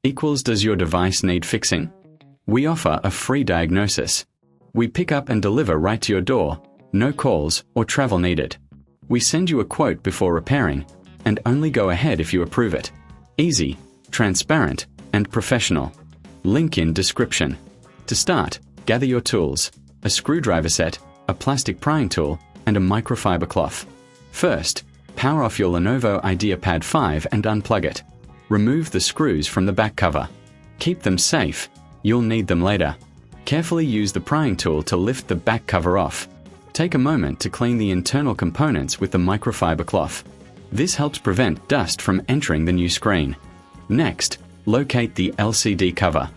equals does your device need fixing? We offer a free diagnosis. We pick up and deliver right to your door, no calls or travel needed. We send you a quote before repairing, and only go ahead if you approve it. Easy, transparent, and professional. Link in description. To start, gather your tools, a screwdriver set, a plastic prying tool, and a microfiber cloth. First, power off your Lenovo IdeaPad 5 and unplug it. Remove the screws from the back cover. Keep them safe, you'll need them later. Carefully use the prying tool to lift the back cover off. Take a moment to clean the internal components with the microfiber cloth. This helps prevent dust from entering the new screen. Next, locate the LCD cover.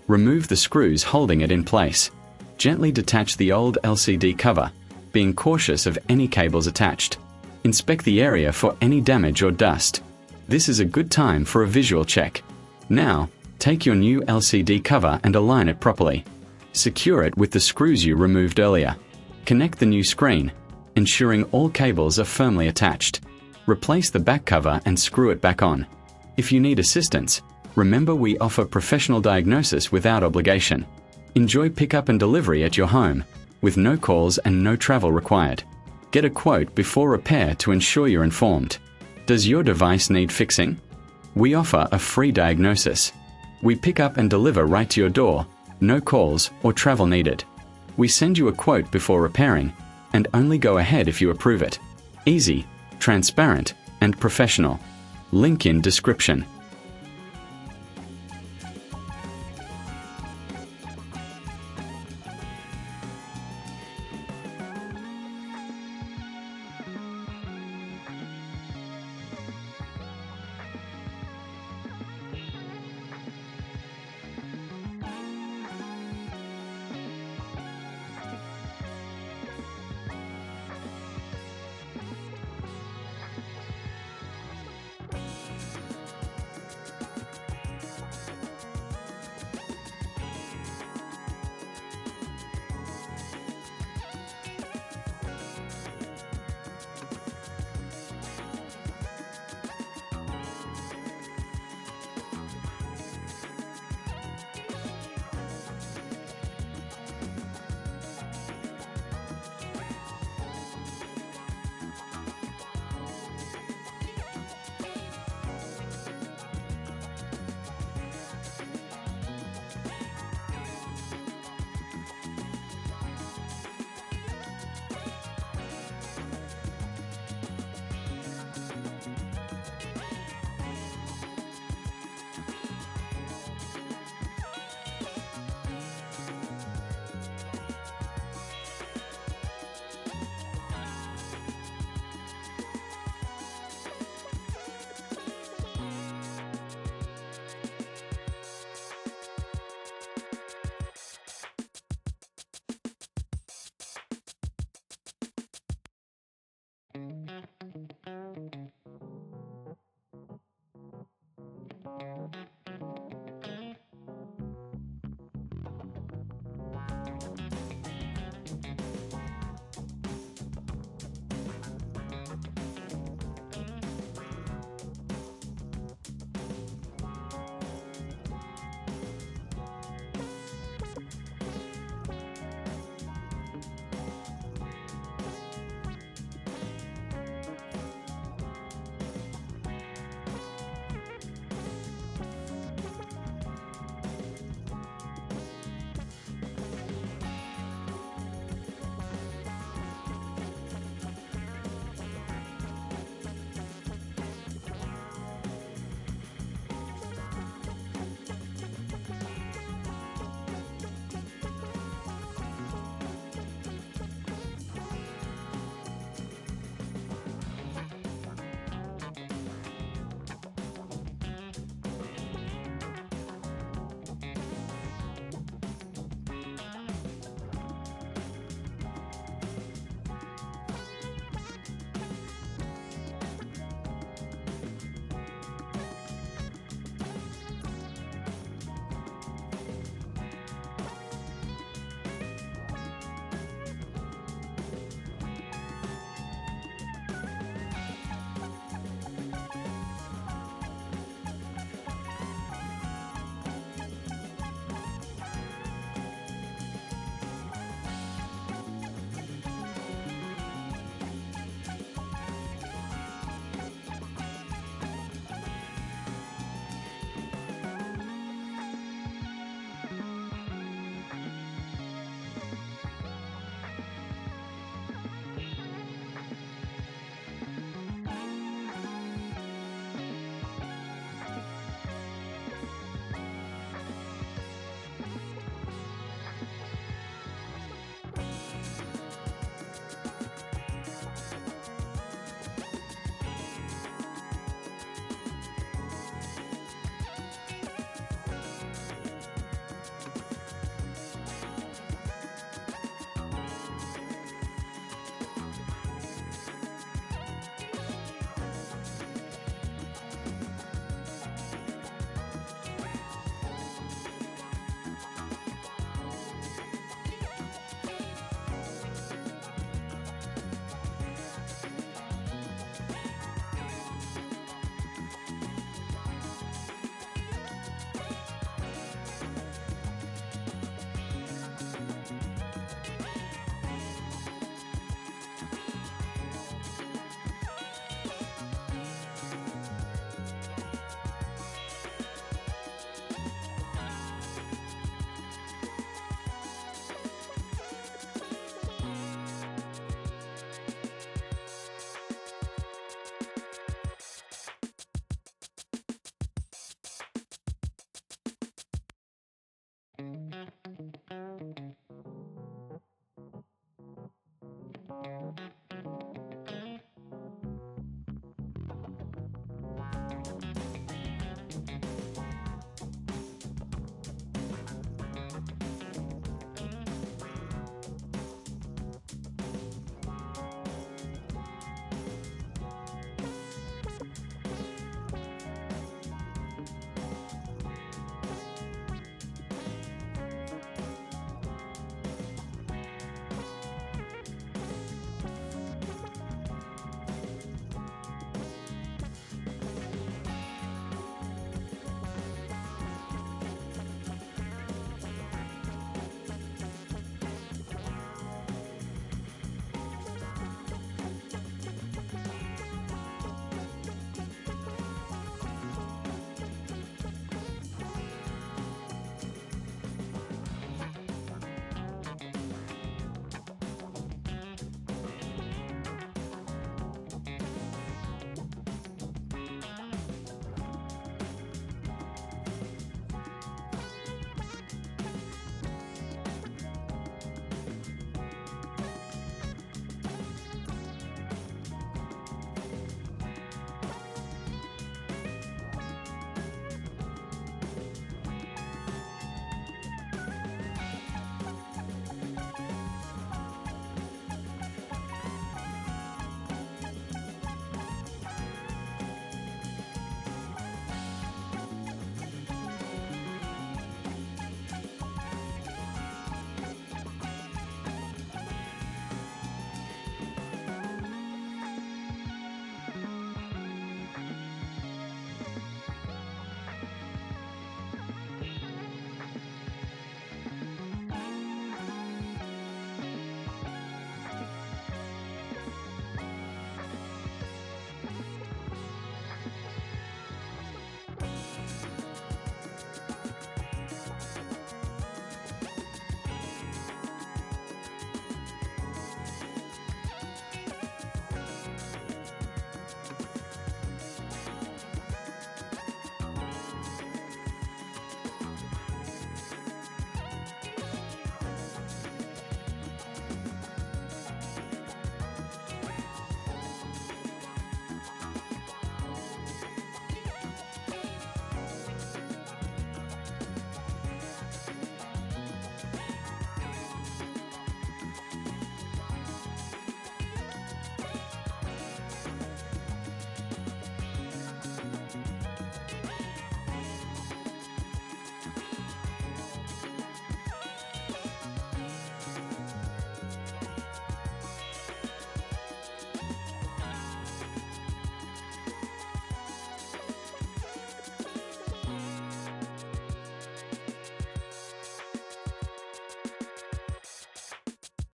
Remove the screws holding it in place. Gently detach the old LCD cover, being cautious of any cables attached. Inspect the area for any damage or dust. This is a good time for a visual check. Now, take your new LCD cover and align it properly. Secure it with the screws you removed earlier. Connect the new screen, ensuring all cables are firmly attached. Replace the back cover and screw it back on. If you need assistance, remember we offer professional diagnosis without obligation. Enjoy pickup and delivery at your home, with no calls and no travel required. Get a quote before repair to ensure you're informed. Does your device need fixing? We offer a free diagnosis. We pick up and deliver right to your door, no calls or travel needed. We send you a quote before repairing, and only go ahead if you approve it. Easy, transparent, and professional. Link in description.